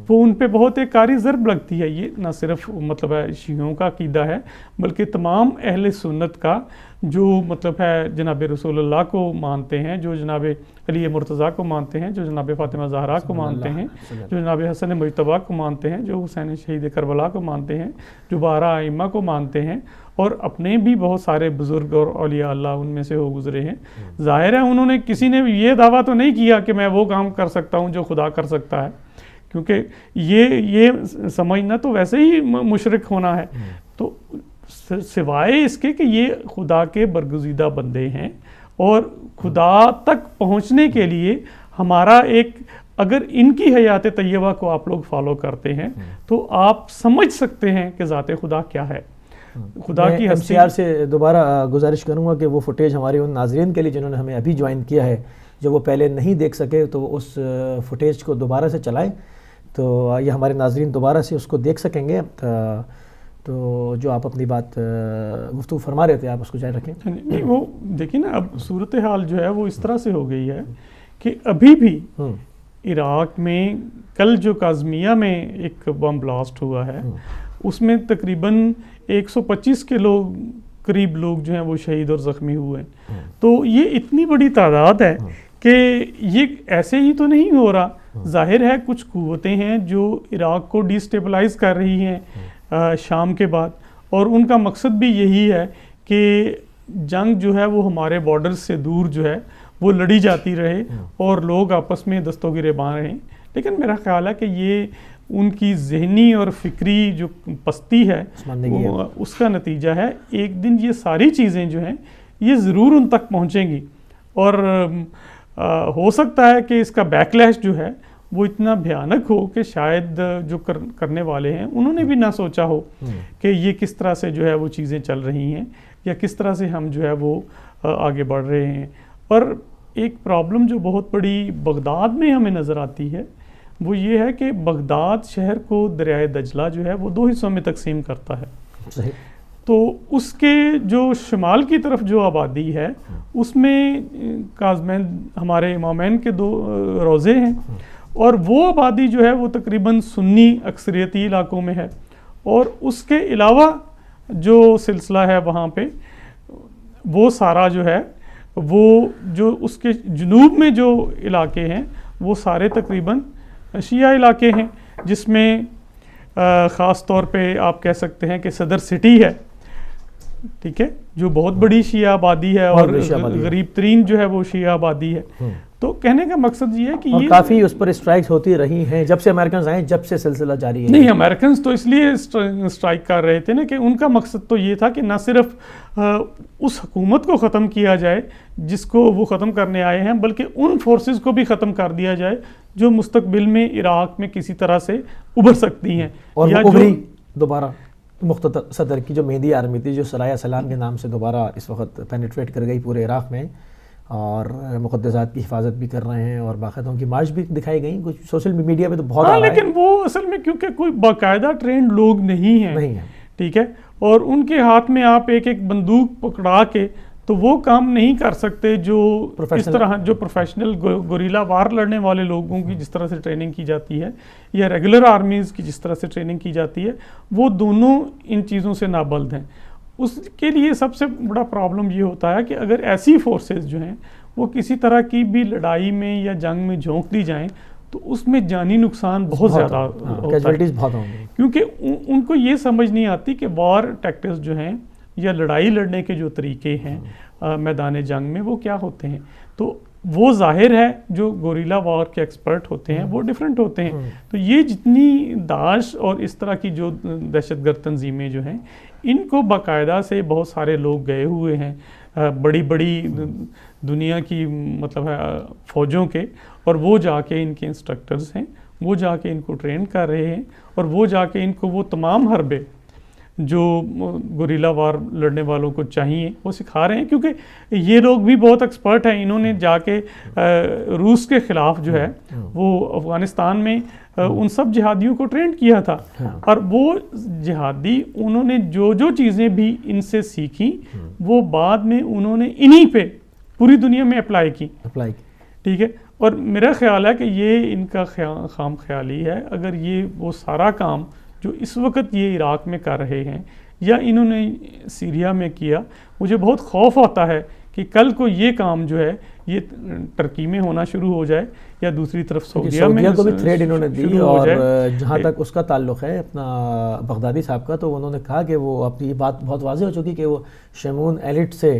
وہ ان پہ بہت ایک کاری ضرب لگتی ہے. یہ نہ صرف مطلب ہے شیعوں کا عقیدہ ہے بلکہ تمام اہل سنت کا جو مطلب ہے جناب رسول اللہ کو مانتے ہیں, جو جناب علی مرتضیٰ کو مانتے ہیں, جو جناب فاطمہ زہرا کو مانتے ہیں, جو جناب حسن مجتبیٰ کو مانتے ہیں, جو حسین شہید کربلا کو مانتے ہیں, جو 12 ائمہ کو مانتے ہیں, اور اپنے بھی بہت سارے بزرگ اور اولیاء اللہ ان میں سے ہو گزرے ہیں. ظاہر ہے انہوں نے کسی نے یہ دعویٰ تو نہیں کیا کہ میں وہ کام کر سکتا ہوں جو خدا کر سکتا ہے, کیونکہ یہ سمجھنا تو ویسے ہی مشرک ہونا ہے. تو سوائے اس کے کہ یہ خدا کے برگزیدہ بندے ہیں اور خدا تک پہنچنے کے لیے ہمارا ایک, اگر ان کی حیات طیبہ کو آپ لوگ فالو کرتے ہیں تو آپ سمجھ سکتے ہیں کہ ذات خدا کیا ہے. خدا کی ہستی سے دوبارہ گزارش کروں گا کہ وہ فوٹیج ہمارے ان ناظرین کے لیے جنہوں نے ہمیں ابھی جوائن کیا ہے, جو وہ پہلے نہیں دیکھ سکے, تو اس فوٹیج کو دوبارہ سے چلائیں تو یہ ہمارے ناظرین دوبارہ سے اس کو دیکھ سکیں گے. تو جو آپ اپنی بات گفتگو فرما رہے تھے آپ اس کو جاری رکھیں. نہیں وہ دیکھیں نا, اب صورتحال جو ہے وہ اس طرح سے ہو گئی ہے کہ ابھی بھی عراق میں کل جو کاظمیہ میں ایک بم بلاسٹ ہوا ہے اس میں تقریباً 125 کے قریب لوگ جو ہیں وہ شہید اور زخمی ہوئے ہیں. تو یہ اتنی بڑی تعداد ہے کہ یہ ایسے ہی تو نہیں ہو رہا. ظاہر ہے کچھ قوتیں ہیں جو عراق کو ڈی سٹیبلائز کر رہی ہیں شام کے بعد, اور ان کا مقصد بھی یہی ہے کہ جنگ جو ہے وہ ہمارے بارڈرز سے دور جو ہے وہ لڑی جاتی رہے اور لوگ آپس میں دست و گریباں رہیں. لیکن میرا خیال ہے کہ یہ ان کی ذہنی اور فکری جو پستی ہے اس کا نتیجہ ہے. ایک دن یہ ساری چیزیں جو ہیں یہ ضرور ان تک پہنچیں گی, اور ہو سکتا ہے کہ اس کا بیکلیش جو ہے وہ اتنا بھیانک ہو کہ شاید جو کرنے والے ہیں انہوں نے بھی نہ سوچا ہو کہ یہ کس طرح سے جو ہے وہ چیزیں چل رہی ہیں یا کس طرح سے ہم جو ہے وہ آگے بڑھ رہے ہیں. اور ایک پرابلم جو بہت بڑی بغداد میں ہمیں نظر آتی ہے وہ یہ ہے کہ بغداد شہر کو دریائے دجلہ جو ہے وہ 2 حصوں میں تقسیم کرتا ہے. صحیح. تو اس کے جو شمال کی طرف جو آبادی ہے اس میں کاظمین ہمارے امامین کے 2 روضے ہیں, اور وہ آبادی جو ہے وہ تقریباً سنی اکثریتی علاقوں میں ہے. اور اس کے علاوہ جو سلسلہ ہے وہاں پہ وہ سارا جو ہے وہ جو اس کے جنوب میں جو علاقے ہیں وہ سارے تقریباً شیعہ علاقے ہیں, جس میں خاص طور پہ آپ کہہ سکتے ہیں کہ صدر سٹی ہے, ٹھیک ہے, جو بہت بڑی شیعہ آبادی ہے اور غریب ترین جو ہے وہ شیعہ آبادی ہے. تو کہنے کا مقصد یہ ہے کہ یہ کافی اس پر اسٹرائکس ہوتی رہی ہیں جب سے امریکنز آئے, جب سے سلسلہ جاری ہے. نہیں, امریکنز تو اس لیے اسٹرائک کر رہے تھے نا کہ ان کا مقصد تو یہ تھا کہ نہ صرف اس حکومت کو ختم کیا جائے جس کو وہ ختم کرنے آئے ہیں, بلکہ ان فورسز کو بھی ختم کر دیا جائے جو مستقبل میں عراق میں کسی طرح سے ابھر سکتی ہیں. اور وہ ابھری دوبارہ مقتدر صدر کی جو مہدی آرمی تھی, جو سرایہ سلام کے نام سے دوبارہ اس وقت پینیٹریٹ کر گئی پورے عراق میں, اور مقدسات کی حفاظت بھی کر رہے ہیں, اور باقاعدہ ان کی مارچ بھی دکھائی گئی کچھ سوشل میڈیا پہ تو بہت آ رہا ہے. لیکن وہ اصل میں کیونکہ کوئی باقاعدہ ٹرینڈ لوگ نہیں ہیں, ٹھیک ہے, اور ان کے ہاتھ میں آپ ایک بندوق پکڑا کے تو وہ کام نہیں کر سکتے جو اس طرح جو پروفیشنل گوریلا وار لڑنے والے لوگوں کی جس طرح سے ٹریننگ کی جاتی ہے یا ریگولر آرمیز کی جس طرح سے ٹریننگ کی جاتی ہے, وہ دونوں ان چیزوں سے نابلد ہیں. اس کے لیے سب سے بڑا پرابلم یہ ہوتا ہے کہ اگر ایسی فورسز جو ہیں وہ کسی طرح کی بھی لڑائی میں یا جنگ میں جھونک دی جائیں تو اس میں جانی نقصان بہت زیادہ ہوتا ہے, کیونکہ ان کو یہ سمجھ نہیں آتی کہ وار ٹیکٹکس جو ہیں یا لڑائی لڑنے کے جو طریقے ہیں میدان جنگ میں وہ کیا ہوتے ہیں. تو وہ ظاہر ہے جو گوریلا وار کے ایکسپرٹ ہوتے ہیں وہ ڈیفرنٹ ہوتے ہیں. تو یہ جتنی داعش اور اس طرح کی جو دہشت گرد تنظیمیں جو ہیں ان کو باقاعدہ سے بہت سارے لوگ گئے ہوئے ہیں بڑی بڑی دنیا کی مطلب ہے فوجوں کے, اور وہ جا کے ان کے انسٹرکٹرز ہیں, وہ جا کے ان کو ٹرین کر رہے ہیں, اور وہ جا کے ان کو وہ تمام حربے جو گوریلا وار لڑنے والوں کو چاہیے وہ سکھا رہے ہیں. کیونکہ یہ لوگ بھی بہت ایکسپرٹ ہیں, انہوں نے جا کے روس کے خلاف جو ہے وہ افغانستان میں ان سب جہادیوں کو ٹرین کیا تھا, اور وہ جہادی انہوں نے جو جو چیزیں بھی ان سے سیکھی وہ بعد میں انہوں نے انہی پہ پوری دنیا میں اپلائی کی, ٹھیک ہے. اور میرا خیال ہے کہ یہ ان کا خام خیالی ہے. اگر یہ وہ سارا کام جو اس وقت یہ عراق میں کر رہے ہیں یا انہوں نے سیریا میں کیا, مجھے بہت خوف ہوتا ہے کہ کل کو یہ کام جو ہے یہ ترکی میں ہونا شروع ہو جائے یا دوسری طرف سعودیہ میں کو بھی تھریڈ انہوں نے دی. اور جہاں تک اس کا تعلق ہے اپنا بغدادی صاحب کا, تو انہوں نے کہا کہ وہ اپنی بات بہت واضح ہو چکی کہ وہ شمعون ایلٹ سے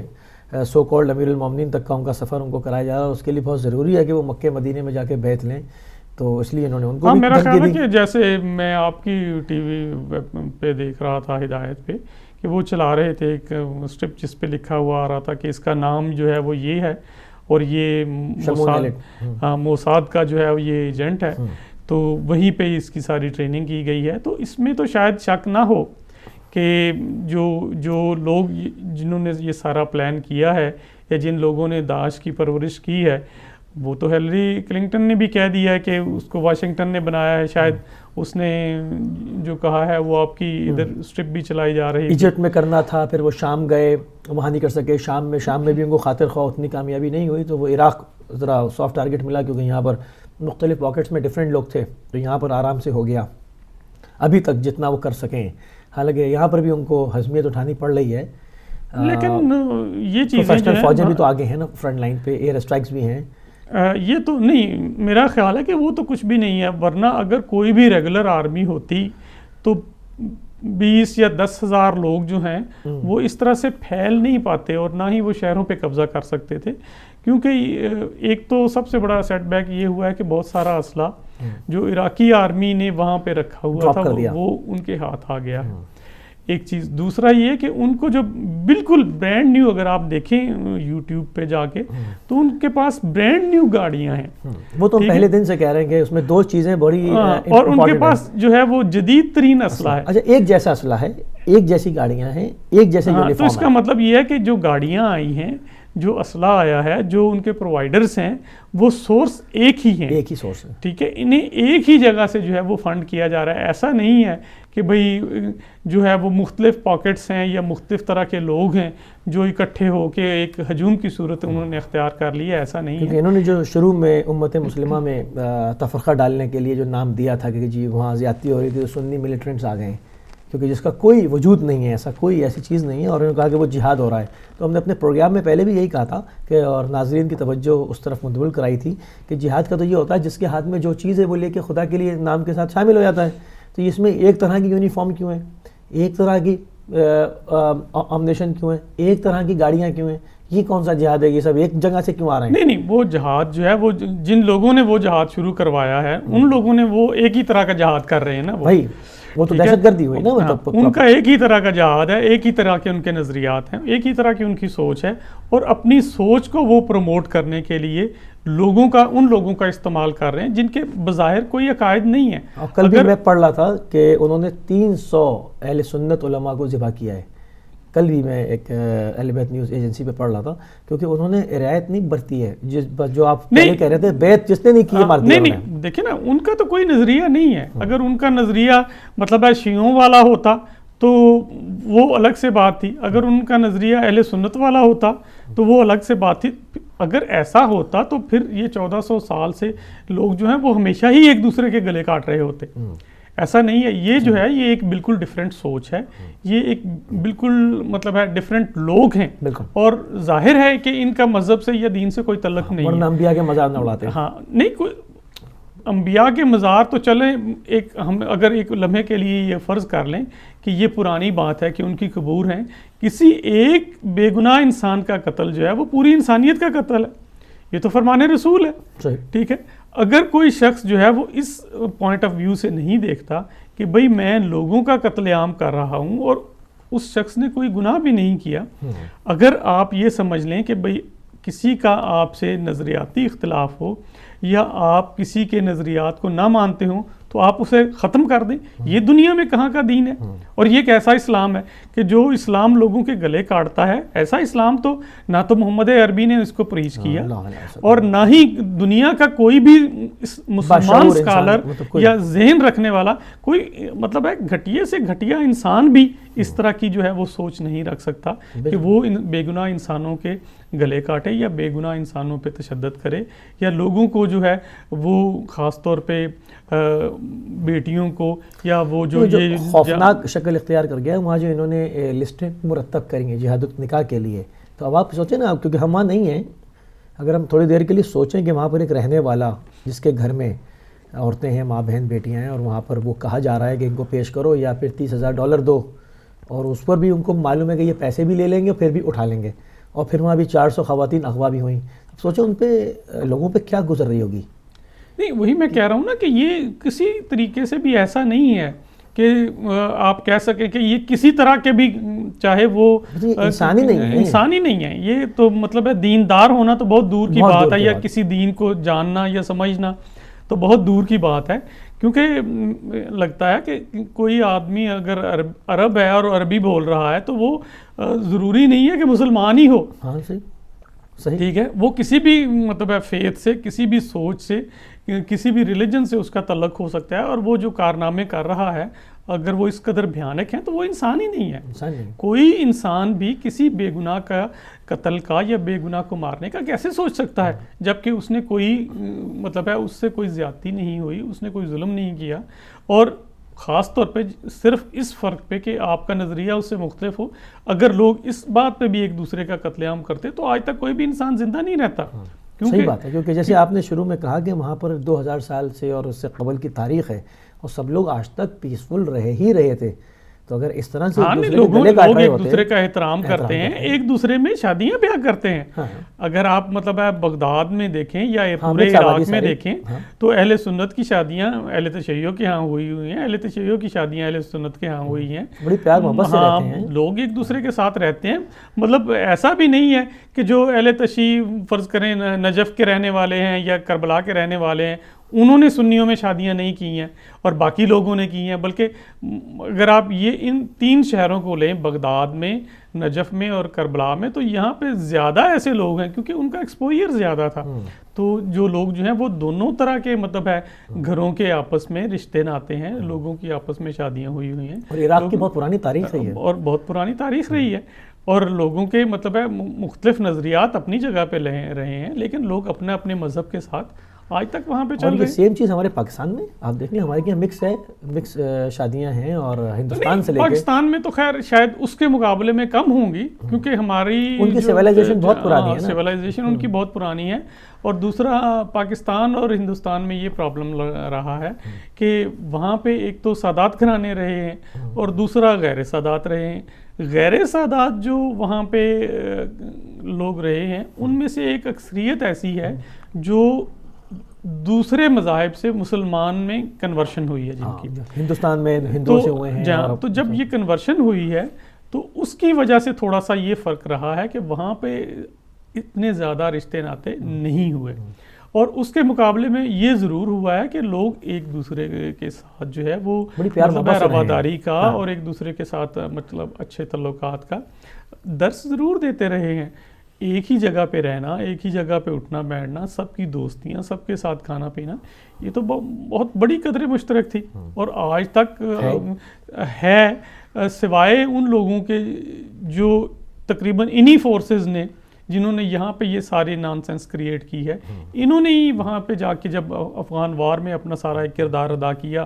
سو کالڈ امیر المومنین تک کا ان کا سفر ان کو کرایا جا رہا ہے. اس کے لیے بہت ضروری ہے کہ وہ مکہ مدینے میں جا کے بیعت لیں, تو اس لیے انہوں نے ان کو میرا خیال ہے کہ جیسے میں آپ کی ٹی وی پہ دیکھ رہا تھا ہدایت پہ کہ وہ چلا رہے تھے ایک اسٹرپ جس پہ لکھا ہوا آ رہا تھا کہ اس کا نام جو ہے وہ یہ ہے اور یہ موساد کا جو ہے یہ ایجنٹ ہے, تو وہیں پہ اس کی ساری ٹریننگ کی گئی ہے. تو اس میں تو شاید شک نہ ہو کہ جو لوگ جنہوں نے یہ سارا پلان کیا ہے یا جن لوگوں نے داعش کی پرورش کی ہے, وہ تو ہیلری کلنٹن نے بھی کہہ دیا ہے کہ اس کو واشنگٹن نے بنایا ہے. شاید اس نے جو کہا ہے وہ آپ کی ادھر اسٹرپ بھی چلائی جا رہی ہے, ایجپٹ میں کرنا تھا, پھر وہ شام گئے, وہاں نہیں کر سکے. شام میں بھی ان کو خاطر خواہ اتنی کامیابی نہیں ہوئی, تو وہ عراق ذرا سافٹ ٹارگٹ ملا کیونکہ یہاں پر مختلف پاکٹس میں ڈفرینٹ لوگ تھے, تو یہاں پر آرام سے ہو گیا ابھی تک جتنا وہ کر سکیں. حالانکہ یہاں پر بھی ان کو حزمیت اٹھانی پڑ رہی ہے, لیکن یہ چیزیں پروفیشنل فوجیں بھی تو آگے ہیں نا, فرنٹ لائن پہ ایئر اسٹرائکس بھی ہیں. یہ تو نہیں, میرا خیال ہے کہ وہ تو کچھ بھی نہیں ہے. ورنہ اگر کوئی بھی ریگولر آرمی ہوتی تو 20 یا 10 ہزار لوگ جو ہیں وہ اس طرح سے پھیل نہیں پاتے اور نہ ہی وہ شہروں پہ قبضہ کر سکتے تھے. کیونکہ ایک تو سب سے بڑا سیٹ بیک یہ ہوا ہے کہ بہت سارا اسلحہ جو عراقی آرمی نے وہاں پہ رکھا ہوا تھا وہ ان کے ہاتھ آ گیا ہے. ایک چیز. دوسرا یہ کہ ان کو جو بالکل برانڈ نیو, اگر آپ دیکھیں یوٹیوب پہ جا کے, تو ان کے پاس برانڈ نیو گاڑیاں ہیں. وہ تو پہلے دن سے کہہ رہے ہیں کہ اس میں 2 چیزیں بڑی اور ان کے پاس جو ہے وہ جدید ترین اسلحہ ہے. اچھا, ایک جیسا اسلحہ ہے, ایک جیسی گاڑیاں ہیں, ایک جیسے یونیفارم. تو اس کا مطلب یہ ہے کہ جو گاڑیاں آئی ہیں, جو اسلحہ آیا ہے, جو ان کے پرووائڈرز ہیں, وہ سورس ایک ہی ہیں, ایک ہی سورس ہے. ٹھیک ہے, انہیں ایک ہی جگہ سے جو ہے وہ فنڈ کیا جا رہا ہے. ایسا نہیں ہے کہ بھئی جو ہے وہ مختلف پاکٹس ہیں یا مختلف طرح کے لوگ ہیں جو اکٹھے ہو کے ایک ہجوم کی صورت انہوں نے اختیار کر لی ہے. ایسا نہیں ہے. کیونکہ انہوں نے جو شروع میں امت مسلمہ میں تفرقہ ڈالنے کے لیے جو نام دیا تھا کہ جی وہاں زیادتی ہو رہی تھی, تو سنی ملیٹنٹس آ گئے ہیں, کیونکہ جس کا کوئی وجود نہیں ہے, ایسا کوئی ایسی چیز نہیں ہے. اور انہوں نے کہا کہ وہ جہاد ہو رہا ہے. تو ہم نے اپنے پروگرام میں پہلے بھی یہی کہا تھا کہ, اور ناظرین کی توجہ اس طرف منتقل کرائی تھی کہ جہاد کا تو یہ ہوتا ہے جس کے ہاتھ میں جو چیز ہے وہ لے کے خدا کے لیے نام کے ساتھ شامل ہو جاتا ہے. تو اس میں ایک طرح کی یونیفارم کیوں ہے, ایک طرح کی امنیشن کیوں ہے, ایک طرح کی گاڑیاں کیوں ہیں, یہ کون سا جہاد ہے, یہ سب ایک جگہ سے کیوں آ رہے ہیں؟ نہیں, وہ جہاد جو ہے وہ جن لوگوں نے وہ جہاد شروع کروایا ہے ان لوگوں نے وہ ایک ہی طرح کا جہاد کر رہے ہیں نا. بھائی وہ تو دہشت گردی ہوئی نا, ان کا ایک ہی طرح کا جہاد ہے, ایک ہی طرح کے ان کے نظریات ہیں, ایک ہی طرح کی ان کی سوچ ہے, اور اپنی سوچ کو وہ پروموٹ کرنے کے لیے ان لوگوں کا استعمال کر رہے ہیں جن کے بظاہر کوئی عقائد نہیں ہے. کل بھی میں پڑھ رہا تھا کہ انہوں نے 300 اہل سنت علماء کو ذبح کیا ہے. کل بھی میں ایک اہل بیت نیوز ایجنسی پہ پڑھ رہا تھا, کیونکہ انہوں نے رعایت نہیں برتی ہے جو آپ پہلے کہہ رہے تھے, بیت جس نے نہیں کی مار دیا. نہیں, دیکھیں نا, ان کا تو کوئی نظریہ نہیں ہے. اگر ان کا نظریہ مطلب ہے شیعوں والا ہوتا تو وہ الگ سے بات تھی. اگر ان کا نظریہ اہل سنت والا ہوتا تو وہ الگ سے بات تھی. اگر ایسا ہوتا تو پھر یہ 1400 سال سے لوگ جو ہیں وہ ہمیشہ ہی ایک دوسرے کے گلے کاٹ رہے ہوتے. ایسا نہیں ہے. یہ جو ہے یہ ایک بالکل ڈیفرنٹ سوچ ہے, یہ ایک بالکل مطلب ہے ڈیفرنٹ لوگ ہیں, اور ظاہر ہے کہ ان کا مذہب سے یا دین سے کوئی تعلق نہیں ہے. انبیاء کے مزار نہ اڑاتے. ہاں نہیں, کوئی انبیاء کے مزار تو چلیں, ہم اگر ایک لمحے کے لیے یہ فرض کر لیں کہ یہ پرانی بات ہے کہ ان کی قبور ہیں, کسی ایک بے گناہ انسان کا قتل جو ہے وہ پوری انسانیت کا قتل ہے. یہ تو فرمان رسول ہے. ٹھیک ہے, اگر کوئی شخص جو ہے وہ اس پوائنٹ آف ویو سے نہیں دیکھتا کہ بھئی میں لوگوں کا قتل عام کر رہا ہوں اور اس شخص نے کوئی گناہ بھی نہیں کیا, اگر آپ یہ سمجھ لیں کہ بھئی کسی کا آپ سے نظریاتی اختلاف ہو یا آپ کسی کے نظریات کو نہ مانتے ہوں تو آپ اسے ختم کر دیں. یہ دنیا میں کہاں کا دین ہے؟ اور یہ ایک ایسا اسلام ہے کہ جو اسلام لوگوں کے گلے کاٹتا ہے. ایسا اسلام تو نہ تو محمد عربی نے اس کو پریچ کیا اور نہ ہی دنیا کا کوئی بھی مسلمان اسکالر یا ذہن رکھنے والا کوئی مطلب ہے گھٹیے سے گھٹیا انسان بھی اس طرح کی جو ہے وہ سوچ نہیں رکھ سکتا کہ وہ بے گناہ انسانوں کے گلے کاٹے یا بے گناہ انسانوں پہ تشدد کرے یا لوگوں کو جو ہے وہ خاص طور پہ بیٹیوں کو یا وہ جو یہ خوفناک شکل اختیار کر گیا وہاں جو انہوں نے لسٹیں مرتب کریں گے جہاد النکاح کے لیے. تو اب آپ سوچیں نا کیونکہ ہم وہاں نہیں ہیں, اگر ہم تھوڑی دیر کے لیے سوچیں کہ وہاں پر ایک رہنے والا جس کے گھر میں عورتیں ہیں, ماں بہن بیٹیاں ہیں, اور وہاں پر وہ کہا جا رہا ہے کہ ان کو پیش کرو یا پھر $30,000 دو, اور اس پر بھی ان کو معلوم ہے کہ یہ پیسے بھی لے لیں گے پھر بھی اٹھا لیں گے, اور پھر وہاں بھی 400 خواتین اغوا بھی ہوئیں. اب سوچیں ان پہ لوگوں پہ کیا گزر رہی ہوگی. نہیں وہی میں کہہ رہا ہوں نا کہ یہ کسی طریقے سے بھی ایسا نہیں ہے کہ آپ کہہ سکیں کہ یہ کسی طرح کے بھی چاہے وہ انسانی نہیں ہے. یہ تو مطلب ہے دیندار ہونا تو بہت دور کی بات ہے, یا کسی دین کو جاننا یا سمجھنا تو بہت دور کی بات ہے. کیونکہ لگتا ہے کہ کوئی آدمی اگر عرب ہے اور عربی بول رہا ہے تو وہ ضروری نہیں ہے کہ مسلمان ہی ہو. ہاں صحیح ٹھیک ہے, وہ کسی بھی مطلب ہے فیتھ سے, کسی بھی سوچ سے, کسی بھی ریلیجن سے اس کا تعلق ہو سکتا ہے, اور وہ جو کارنامے کر رہا ہے اگر وہ اس قدر بھیانک ہیں تو وہ انسان ہی نہیں ہے. کوئی انسان بھی کسی بے گناہ کا قتل کا یا بے گناہ کو مارنے کا کیسے سوچ سکتا ہے جبکہ اس نے کوئی مطلب ہے اس سے کوئی زیادتی نہیں ہوئی, اس نے کوئی ظلم نہیں کیا. اور خاص طور پہ صرف اس فرق پہ کہ آپ کا نظریہ اس سے مختلف ہو, اگر لوگ اس بات پہ بھی ایک دوسرے کا قتل عام کرتے تو آج تک کوئی بھی انسان زندہ نہیں رہتا. صحیح بات ہے, کیونکہ جیسے آپ نے شروع میں کہا کہ وہاں پر 2000 سال سے اور اس سے قبل کی تاریخ ہے اور سب لوگ آج تک پیسفل ہی رہے تھے. تو اگر اس طرح سے لوگ ایک دوسرے کا احترام کرتے ہیں, ایک دوسرے میں شادیاں بیاہ کرتے ہیں. اگر آپ مطلب بغداد میں دیکھیں یا پورے عراق میں دیکھیں تو اہل سنت کی شادیاں اہل تشیع کے ہاں ہوئی ہیں, اہل تشیع کی شادیاں اہل سنت کے ہاں ہوئی ہیں. بڑی پیار محبت سے رہتے ہیں لوگ, ایک دوسرے کے ساتھ رہتے ہیں. مطلب ایسا بھی نہیں ہے کہ جو اہل تشیع فرض کریں نجف کے رہنے والے ہیں یا کربلا کے رہنے والے ہیں انہوں نے سنیوں میں شادیاں نہیں کی ہیں اور باقی لوگوں نے کی ہیں. بلکہ اگر آپ یہ ان 3 شہروں کو لیں, بغداد میں, نجف میں اور کربلا میں, تو یہاں پہ زیادہ ایسے لوگ ہیں کیونکہ ان کا ایکسپوئر زیادہ تھا. تو جو لوگ جو ہیں وہ دونوں طرح کے مطلب ہے گھروں کے آپس میں رشتے ناتے ہیں, لوگوں کی آپس میں شادیاں ہوئی ہیں. اور عراق کی بہت پرانی تاریخ رہی ہے, اور بہت پرانی تاریخ رہی ہے, اور لوگوں کے مطلب ہے مختلف نظریات اپنی جگہ پہ رہے ہیں, لیکن لوگ اپنے اپنے مذہب کے ساتھ آج تک وہاں پہ چل رہے ہیں. سیم چیز ہمارے پاکستان میں آپ دیکھ لیں, ہمارے یہاں مکس ہے, مکس شادیاں ہیں, اور ہندوستان سے لے کے پاکستان میں تو خیر شاید اس کے مقابلے میں کم ہوں گی کیونکہ ہماری ان کی سیولائزیشن بہت پرانی ہے, سیولائزیشن ان کی بہت پرانی ہے. اور دوسرا پاکستان اور ہندوستان میں یہ پرابلم رہا ہے کہ وہاں پہ ایک تو سادات گھرانے رہے ہیں اور دوسرا غیر سادات رہے ہیں. غیر سادات جو وہاں پہ لوگ رہے ہیں ان میں سے ایک اکثریت ایسی ہے جو دوسرے مذاہب سے مسلمان میں کنورشن ہوئی ہے, جن کی ہندوستان میں ہندوؤں سے ہوئے ہیں. تو جب یہ کنورشن ہوئی ہے تو اس کی وجہ سے تھوڑا سا یہ فرق رہا ہے کہ وہاں پہ اتنے زیادہ رشتے ناتے نہیں ہوئے, اور اس کے مقابلے میں یہ ضرور ہوا ہے کہ لوگ ایک دوسرے کے ساتھ جو ہے وہ رواداری کا اور ایک دوسرے کے ساتھ مطلب اچھے تعلقات کا درس ضرور دیتے رہے ہیں. ایک ہی جگہ پہ رہنا, ایک ہی جگہ پہ اٹھنا بیٹھنا, سب کی دوستیاں, سب کے ساتھ کھانا پینا, یہ تو بہت بڑی قدر مشترک تھی اور آج تک ہے, سوائے ان لوگوں کے جو تقریباً انہی فورسز نے جنہوں نے یہاں پہ یہ ساری نان سینس کریٹ کی ہے, انہوں نے ہی وہاں پہ جا کے جب افغان وار میں اپنا سارا ایک کردار ادا کیا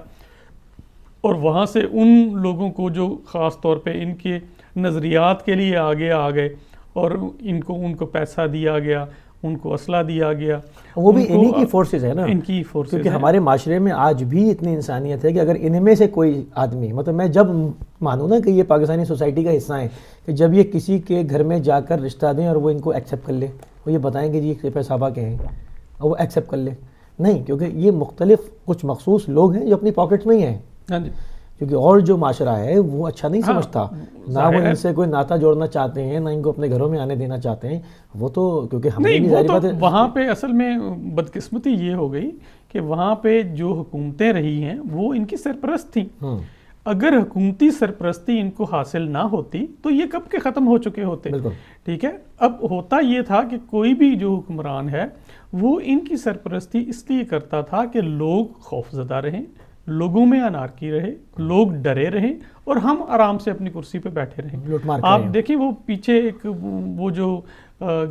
اور وہاں سے ان لوگوں کو جو خاص طور پہ ان کے نظریات کے لیے آگے آ گئے اور ان کو پیسہ دیا گیا, ان کو اسلحہ دیا گیا, وہ بھی انہی کی فورسز ہے نا, ان کی فورسز. کیونکہ ہمارے معاشرے میں آج بھی اتنی انسانیت ہے کہ اگر ان میں سے کوئی آدمی, مطلب میں جب مانوں نا کہ یہ پاکستانی سوسائٹی کا حصہ ہیں, کہ جب یہ کسی کے گھر میں جا کر رشتہ دیں اور وہ ان کو ایکسیپٹ کر لے, وہ یہ بتائیں کہ جی سپہ صحابہ کے ہیں, اور وہ ایکسیپٹ کر لے, نہیں, کیونکہ یہ مختلف کچھ مخصوص لوگ ہیں جو اپنی پاکٹس میں ہی ہیں. کیونکہ اور جو معاشرہ ہے وہ اچھا نہیں سمجھتا، نہ وہ ان سے کوئی ناطہ جوڑنا چاہتے ہیں، نہ ان کو اپنے گھروں میں آنے دینا چاہتے ہیں. وہ تو کیونکہ ہم نہیں، وہ تو وہاں پہ اصل میں بدقسمتی یہ ہو گئی کہ وہاں پہ جو حکومتیں رہی ہیں وہ ان کی سرپرست تھیں. اگر حکومتی سرپرستی ان کو حاصل نہ ہوتی تو یہ کب کے ختم ہو چکے ہوتے. ٹھیک ہے. اب ہوتا یہ تھا کہ کوئی بھی جو حکمران ہے وہ ان کی سرپرستی اس لیے کرتا تھا کہ لوگ خوف زدہ رہیں، لوگوں میں انارکی رہے، لوگ ڈرے رہیں اور ہم آرام سے اپنی کرسی پہ بیٹھے رہیں. آپ دیکھیں وہ پیچھے ایک وہ جو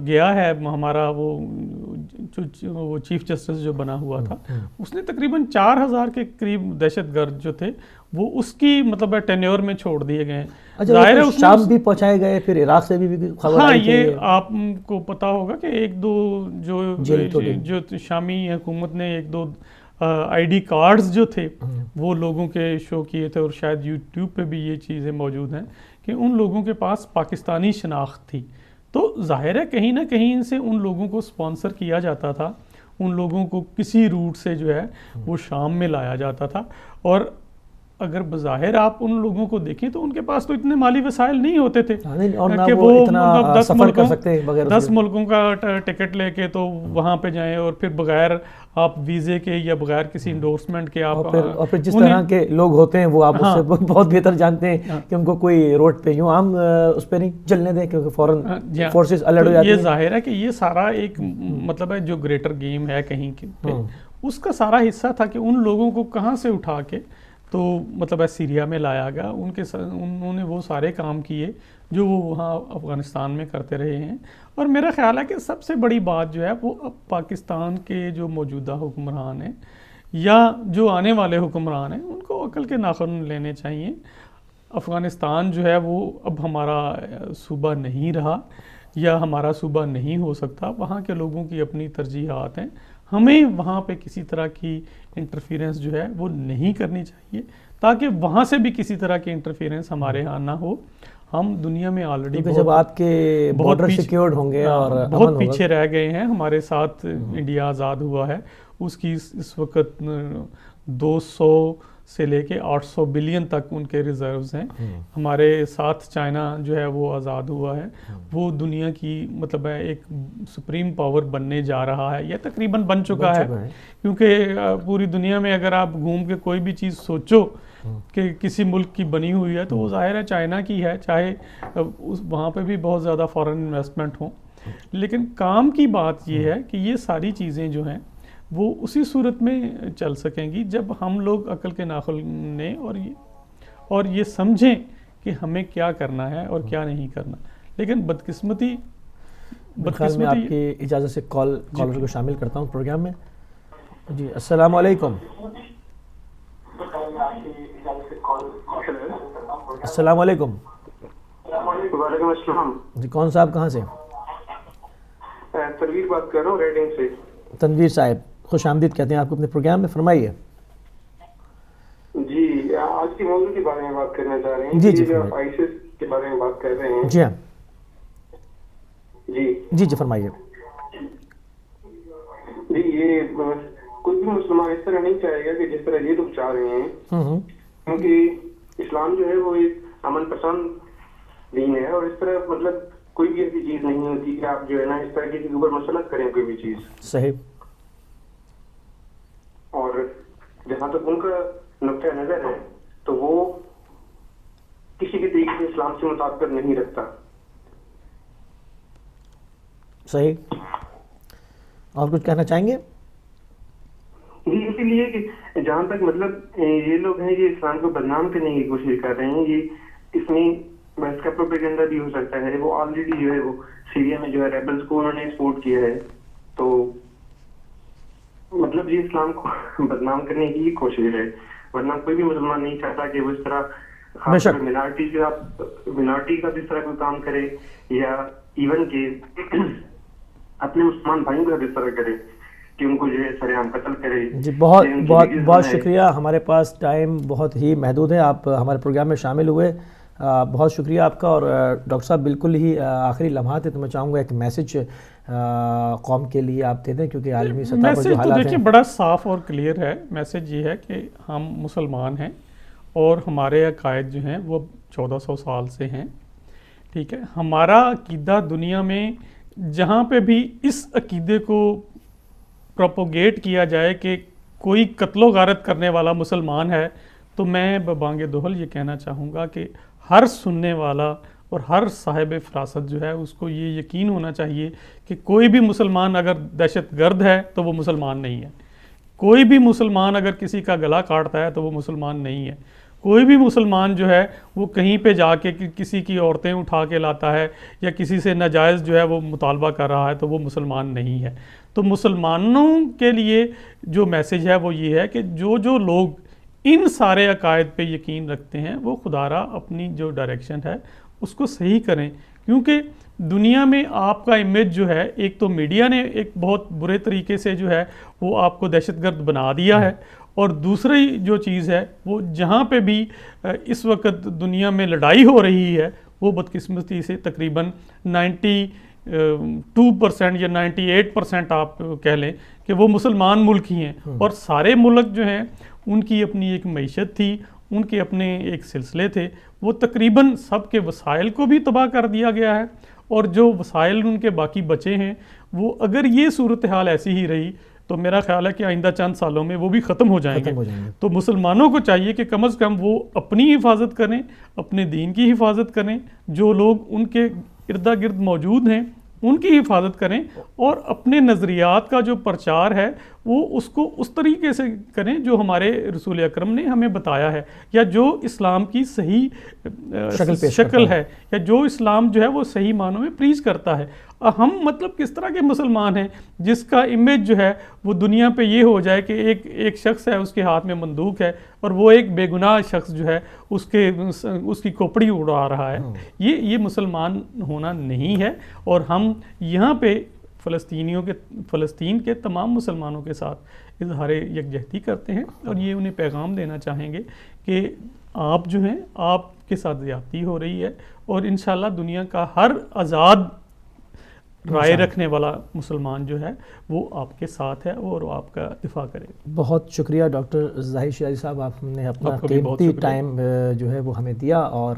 گیا ہے ہمارا وہ چیف جسٹس جو بنا ہوا تھا، اس نے تقریباً 4000 کے قریب دہشت گرد جو تھے وہ اس کی مطلب ٹینیور میں چھوڑ دیے گئے. ظاہر ہے شام بھی پہنچائے گئے، پھر عراق سے بھی خبر ہاں یہ آپ کو پتا ہوگا کہ ایک دو جو شامی حکومت نے ایک دو آئی ڈی کارڈز جو تھے وہ لوگوں کے شو کیے تھے، اور شاید یوٹیوب پہ بھی یہ چیزیں موجود ہیں کہ ان لوگوں کے پاس پاکستانی شناخت تھی. تو ظاہر ہے کہیں نہ کہیں سے ان لوگوں کو سپانسر کیا جاتا تھا، ان لوگوں کو کسی روٹ سے جو ہے وہ شام میں لایا جاتا تھا. اور اگر بظاہر آپ ان لوگوں کو دیکھیں تو ان کے پاس تو اتنے مالی وسائل نہیں ہوتے تھے کہ وہ 10 ملکوں کا ٹکٹ لے کے تو وہاں پہ جائیں اور پھر بغیر آپ ویزے کے یا بغیر کسی انڈورسمنٹ کے آپ. اور پھر جس طرح کے لوگ ہوتے ہیں وہ آپ اس سے بہت بہتر جانتے ہیں کہ ان کو کوئی روڈ پہ یوں عام اس پہ نہیں چلنے دیں کیونکہ فوراً فورسز الرٹ ہو جاتی ہیں. یہ ظاہر ہے کہ یہ سارا ایک مطلب ہے جو گریٹر گیم ہے کہیں پہ اس کا سارا حصہ تھا کہ ان لوگوں کو کہاں سے اٹھا کے تو مطلب ہے سیریا میں لایا گیا. انہوں نے وہ سارے کام کیے جو وہ وہاں افغانستان میں کرتے رہے ہیں. اور میرا خیال ہے کہ سب سے بڑی بات جو ہے وہ اب پاکستان کے جو موجودہ حکمران ہیں یا جو آنے والے حکمران ہیں ان کو عقل کے ناخن لینے چاہیے. افغانستان جو ہے وہ اب ہمارا صوبہ نہیں رہا یا ہمارا صوبہ نہیں ہو سکتا. وہاں کے لوگوں کی اپنی ترجیحات ہیں، ہمیں وہاں پہ کسی طرح کی انٹرفیرنس جو ہے وہ نہیں کرنی چاہیے تاکہ وہاں سے بھی کسی طرح کی انٹرفیرنس ہمارے ہاں نہ ہو. ہم دنیا میں آلریڈی جب آپ کے بارڈر سیکیورڈ ہوں گے اور بہت پیچھے رہ گئے ہیں. ہمارے ساتھ انڈیا آزاد ہوا ہے، اس کی اس وقت 200 سے لے کے 800 بلین تک ان کے ریزروز ہیں. ہمارے ساتھ چائنا جو ہے وہ آزاد ہوا ہے، وہ دنیا کی مطلب ہے ایک سپریم پاور بننے جا رہا ہے یا تقریباً بن چکا ہے. کیونکہ پوری دنیا میں اگر آپ گھوم کے کوئی بھی چیز سوچو کہ کسی ملک کی بنی ہوئی ہے تو وہ ظاہر ہے چائنا کی ہے، چاہے وہاں پہ بھی بہت زیادہ فارن انویسٹمنٹ ہوں. لیکن کام کی بات یہ ہے کہ یہ ساری چیزیں جو ہیں وہ اسی صورت میں چل سکیں گی جب ہم لوگ عقل کے ناخن لیں اور یہ سمجھیں کہ ہمیں کیا کرنا ہے اور کیا نہیں کرنا. لیکن بدقسمتی میں آپ کی اجازت سے کالر کو شامل کرتا ہوں پروگرام میں. جی السلام علیکم. السلام علیکم. وعلیکم السلام. جی کون صاحب کہاں سے؟ تنویر بات کر رہا ہوں ریڈنگ سے. تنویر صاحب خوش آمدید کہتے ہیں آپ کو اپنے پروگرام میں، فرمائیے. جی آج کے موضوع کے بارے میں بات کرنا چاہ رہے ہیں. جی آئیسس کے بارے میں بات کر رہے ہیں. جی ہاں جی فرمائیے. جی یہ کوئی بھی مسلمان اس طرح نہیں چاہے گا کہ جس طرح یہ لوگ چاہ رہے ہیں، کیونکہ اسلام جو ہے وہ ایک امن پسند دین ہے اور اس طرح مطلب کوئی بھی ایسی چیز نہیں ہوتی کہ آپ جو ہے نا اس طرح کے اوپر مسلط کریں کوئی بھی چیز. صحیح. اور جہاں تک ان کا نقطہ نظر ہے تو وہ کسی بھی طریقے سے اسلام سے مطابقت نہیں رکھتا. صحیح. اور کچھ کہنا چاہیں گے؟ جی اسی لیے کہ جہاں تک مطلب یہ لوگ ہیں یہ اسلام کو بدنام کرنے کی کوشش کر رہے ہیں، یہ اس میں بس کا پروپیگنڈا بھی ہو سکتا ہے. وہ آلریڈی جو ہے وہ سیریا میں جو ہے ریبلز کو انہوں نے سپورٹ کیا ہے، تو مطلب یہ اسلام کو بدنام کرنے کی کوشش ہے. ورنہ کوئی بھی مسلمان نہیں چاہتا کہ وہ اس طرح مینارٹی کا جس طرح کوئی کام کرے یا ایون کہ اپنے مسلمان بھائیوں کا جس طرح کرے کہ ان کو جو ہے سر عام قتل کرے. جی بہت شکریہ. ہمارے پاس ٹائم بہت ہی محدود ہے. آپ ہمارے پروگرام میں شامل ہوئے، بہت شکریہ آپ کا. اور ڈاکٹر صاحب بالکل ہی آخری لمحات ہے تو میں چاہوں گا ایک میسج قوم کے لیے آپ دے دیں، کیونکہ عالمی سطح پر جو حالات ہیں. دیکھیں بڑا صاف اور کلیئر ہے. میسج یہ ہے کہ ہم مسلمان ہیں اور ہمارے عقائد جو ہیں وہ 1400 سال سے ہیں. ٹھیک ہے, ہمارا عقیدہ دنیا میں جہاں پہ بھی اس عقیدے کو پروپوگیٹ کیا جائے کہ کوئی قتل و غارت کرنے والا مسلمان ہے, تو میں ببانگ دہل یہ کہنا چاہوں گا کہ ہر سننے والا اور ہر صاحب فراست جو ہے اس کو یہ یقین ہونا چاہیے کہ کوئی بھی مسلمان اگر دہشت گرد ہے تو وہ مسلمان نہیں ہے. کوئی بھی مسلمان اگر کسی کا گلا کاٹتا ہے تو وہ مسلمان نہیں ہے. کوئی بھی مسلمان جو ہے وہ کہیں پہ جا کے کسی کی عورتیں اٹھا کے لاتا ہے یا کسی سے ناجائز جو ہے وہ مطالبہ کر رہا ہے تو وہ مسلمان نہیں ہے. تو مسلمانوں کے لیے جو میسج ہے وہ یہ ہے کہ جو لوگ ان سارے عقائد پہ یقین رکھتے ہیں وہ خدا را اپنی جو ڈائریکشن ہے اس کو صحیح کریں, کیونکہ دنیا میں آپ کا امیج جو ہے, ایک تو میڈیا نے ایک بہت برے طریقے سے جو ہے وہ آپ کو دہشت گرد بنا دیا ہے, اور دوسری جو چیز ہے وہ جہاں پہ بھی اس وقت دنیا میں لڑائی ہو رہی ہے وہ بدقسمتی سے تقریباً 92% یا 98% آپ کہہ لیں کہ وہ مسلمان ملک ہی ہیں, اور سارے ملک جو ہیں ان کی اپنی ایک معیشت تھی, ان کے اپنے ایک سلسلے تھے, وہ تقریباً سب کے وسائل کو بھی تباہ کر دیا گیا ہے, اور جو وسائل ان کے باقی بچے ہیں وہ اگر یہ صورتحال ایسی ہی رہی تو میرا خیال ہے کہ آئندہ چند سالوں میں وہ بھی ختم ہو جائیں گے. تو مسلمانوں کو چاہیے کہ کم از کم وہ اپنی حفاظت کریں, اپنے دین کی حفاظت کریں, جو لوگ ان کے ارد گرد موجود ہیں ان کی حفاظت کریں, اور اپنے نظریات کا جو پرچار ہے وہ اس کو اس طریقے سے کریں جو ہمارے رسول اکرم نے ہمیں بتایا ہے, یا جو اسلام کی صحیح شکل ہے, یا جو اسلام جو ہے وہ صحیح معنوں میں پریچ کرتا ہے. ہم مطلب کس طرح کے مسلمان ہیں جس کا امیج جو ہے وہ دنیا پہ یہ ہو جائے کہ ایک شخص ہے اس کے ہاتھ میں بندوق ہے اور وہ ایک بے گناہ شخص جو ہے اس کی کھوپڑی اڑا رہا ہے. یہ مسلمان ہونا نہیں ہے, اور ہم یہاں پہ فلسطین کے تمام مسلمانوں کے ساتھ اظہار یکجہتی کرتے ہیں, اور یہ انہیں پیغام دینا چاہیں گے کہ آپ جو ہیں آپ کے ساتھ زیادتی ہو رہی ہے, اور انشاءاللہ دنیا کا ہر آزاد رائے رکھنے والا مسلمان جو ہے وہ آپ کے ساتھ ہے اور وہ آپ کا دفاع کرے گا. بہت شکریہ ڈاکٹر ظاہر شیرازی صاحب, آپ نے اپنا قیمتی ٹائم جو ہے وہ ہمیں دیا, اور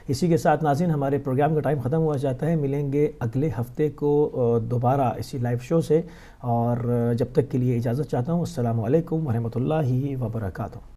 اسی کے ساتھ ناظرین ہمارے پروگرام کا ٹائم ختم ہوا جاتا ہے. ملیں گے اگلے ہفتے کو دوبارہ اسی لائیو شو سے, اور جب تک کے لیے اجازت چاہتا ہوں. السلام علیکم ورحمۃ اللہ وبرکاتہ.